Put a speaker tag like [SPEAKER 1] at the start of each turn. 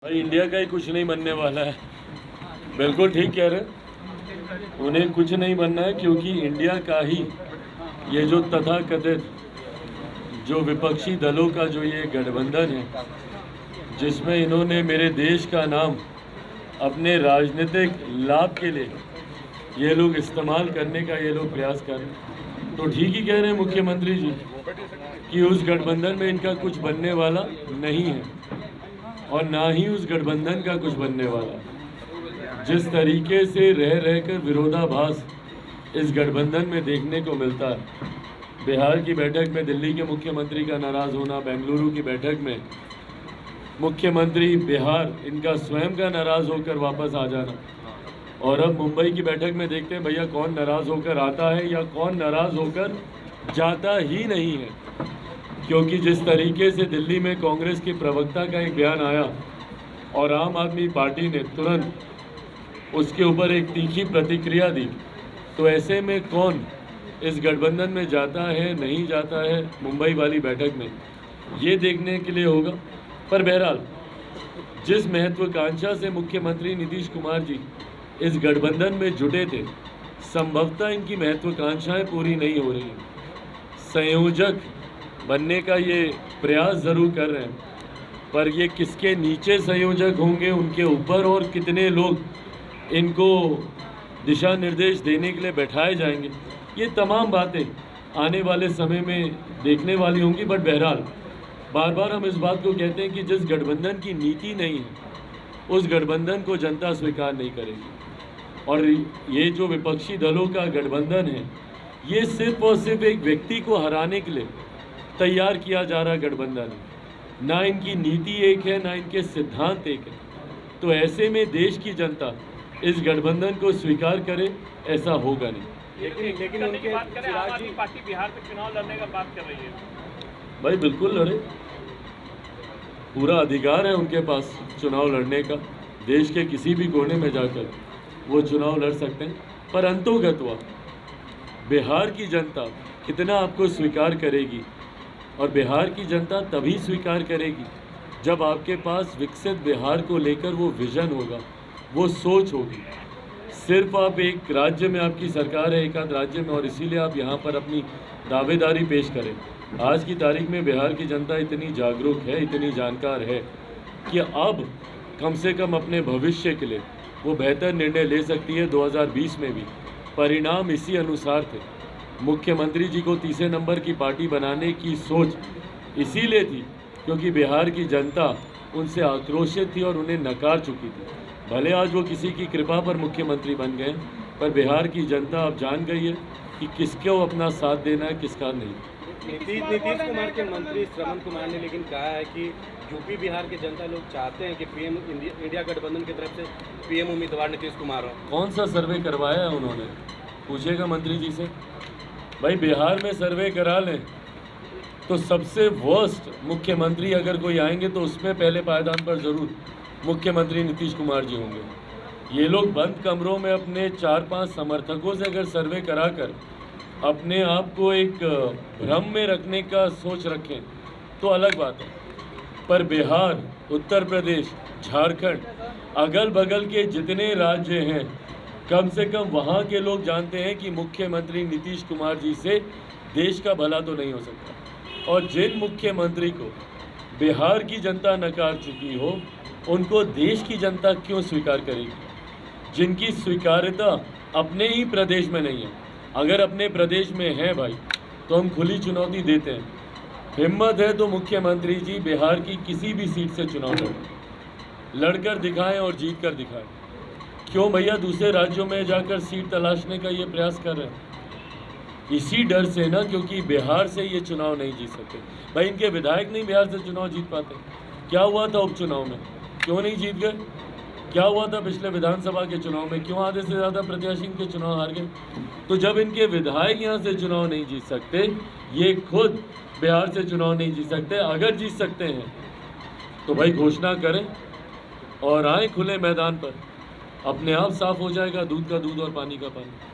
[SPEAKER 1] भाई इंडिया का ही कुछ नहीं बनने वाला है। बिल्कुल ठीक कह रहे हैं, उन्हें कुछ नहीं बनना है क्योंकि इंडिया का ही ये जो तथाकथित जो विपक्षी दलों का जो ये गठबंधन है, जिसमें इन्होंने मेरे देश का नाम अपने राजनीतिक लाभ के लिए ये लोग इस्तेमाल करने का ये लोग प्रयास कर रहे हैं। तो ठीक ही कह रहे हैं मुख्यमंत्री जी कि उस गठबंधन में इनका कुछ बनने वाला नहीं है और ना ही उस गठबंधन का कुछ बनने वाला। जिस तरीके से रह रहकर विरोधाभास इस गठबंधन में देखने को मिलता है, बिहार की बैठक में दिल्ली के मुख्यमंत्री का नाराज़ होना, बेंगलुरु की बैठक में मुख्यमंत्री बिहार इनका स्वयं का नाराज़ होकर वापस आ जाना, और अब मुंबई की बैठक में देखते हैं भैया कौन नाराज़ होकर आता है या कौन नाराज़ होकर जाता ही नहीं है। क्योंकि जिस तरीके से दिल्ली में कांग्रेस के प्रवक्ता का एक बयान आया और आम आदमी पार्टी ने तुरंत उसके ऊपर एक तीखी प्रतिक्रिया दी, तो ऐसे में कौन इस गठबंधन में जाता है नहीं जाता है मुंबई वाली बैठक में, ये देखने के लिए होगा। पर बहरहाल जिस महत्वाकांक्षा से मुख्यमंत्री नीतीश कुमार जी इस गठबंधन में जुटे थे, संभवतः इनकी महत्वाकांक्षाएं पूरी नहीं हो रही हैं। संयोजक बनने का ये प्रयास ज़रूर कर रहे हैं, पर ये किसके नीचे संयोजक होंगे, उनके ऊपर और कितने लोग इनको दिशा निर्देश देने के लिए बैठाए जाएंगे, ये तमाम बातें आने वाले समय में देखने वाली होंगी। बट बहरहाल बार बार हम इस बात को कहते हैं कि जिस गठबंधन की नीति नहीं है उस गठबंधन को जनता स्वीकार नहीं करेगी। और ये जो विपक्षी दलों का गठबंधन है, ये सिर्फ और सिर्फ एक व्यक्ति को हराने के लिए तैयार किया जा रहा गठबंधन है। ना इनकी नीति एक है, ना इनके सिद्धांत एक है। तो ऐसे में देश की जनता इस गठबंधन को स्वीकार करे, ऐसा होगा नहीं।
[SPEAKER 2] लेकिन उनके बात करें, आम आदमी पार्टी बिहार में चुनाव लड़ने का बात कर रही है।
[SPEAKER 1] भाई बिल्कुल लड़े, पूरा अधिकार है उनके पास चुनाव लड़ने का। देश के किसी भी कोने में जाकर वो चुनाव लड़ सकते हैं। पर अंतोगत्वा बिहार की जनता कितना आपको स्वीकार करेगी, और बिहार की जनता तभी स्वीकार करेगी जब आपके पास विकसित बिहार को लेकर वो विजन होगा, वो सोच होगी। सिर्फ आप एक राज्य में आपकी सरकार है, एक आध राज्य में, और इसीलिए आप यहाँ पर अपनी दावेदारी पेश करें। आज की तारीख में बिहार की जनता इतनी जागरूक है, इतनी जानकार है कि अब कम से कम अपने भविष्य के लिए वो बेहतर निर्णय ले सकती है। 2020 में भी परिणाम इसी अनुसार थे। मुख्यमंत्री जी को तीसरे नंबर की पार्टी बनाने की सोच इसीलिए थी क्योंकि बिहार की जनता उनसे आक्रोशित थी और उन्हें नकार चुकी थी। भले आज वो किसी की कृपा पर मुख्यमंत्री बन गए, पर बिहार की जनता अब जान गई है कि किसको अपना साथ देना है, किसका नहीं।
[SPEAKER 2] नीतीश कुमार के मंत्री श्रवण कुमार ने लेकिन कहा है कि यूपी बिहार के जनता लोग चाहते हैं कि पीएम इंडिया गठबंधन की तरफ से पीएम उम्मीदवार नीतीश कुमार हो।
[SPEAKER 1] कौन सा सर्वे करवाया है उन्होंने, पूछेगा मंत्री जी से। भाई बिहार में सर्वे करा लें तो सबसे वर्स्ट मुख्यमंत्री अगर कोई आएंगे तो उसमें पहले पायदान पर ज़रूर मुख्यमंत्री नीतीश कुमार जी होंगे। ये लोग बंद कमरों में अपने 4-5 समर्थकों से अगर सर्वे कराकर अपने आप को एक भ्रम में रखने का सोच रखें तो अलग बात है। पर बिहार, उत्तर प्रदेश, झारखंड, अगल बगल के जितने राज्य हैं, कम से कम वहाँ के लोग जानते हैं कि मुख्यमंत्री नीतीश कुमार जी से देश का भला तो नहीं हो सकता। और जिन मुख्यमंत्री को बिहार की जनता नकार चुकी हो, उनको देश की जनता क्यों स्वीकार करेगी? जिनकी स्वीकार्यता अपने ही प्रदेश में नहीं है। अगर अपने प्रदेश में है भाई तो हम खुली चुनौती देते हैं। हिम्मत है तो मुख्यमंत्री जी बिहार की किसी भी सीट से चुनाव लड़कर दिखाएं और जीत कर दिखाएं। क्यों भैया दूसरे राज्यों में जाकर सीट तलाशने का ये प्रयास कर रहे हैं? इसी डर से ना, क्योंकि बिहार से ये चुनाव नहीं जीत सकते। भाई इनके विधायक नहीं बिहार से चुनाव जीत पाते। क्या हुआ था उपचुनाव में, क्यों नहीं जीत गए? क्या हुआ था पिछले विधानसभा के चुनाव में, क्यों आधे से ज़्यादा प्रत्याशी इनके चुनाव हार गए? तो जब इनके विधायक यहाँ से चुनाव नहीं जीत सकते, ये खुद बिहार से चुनाव नहीं जीत सकते। अगर जीत सकते हैं तो भाई घोषणा करें और आए खुले मैदान पर, अपने आप साफ हो जाएगा दूध का दूध और पानी का पानी।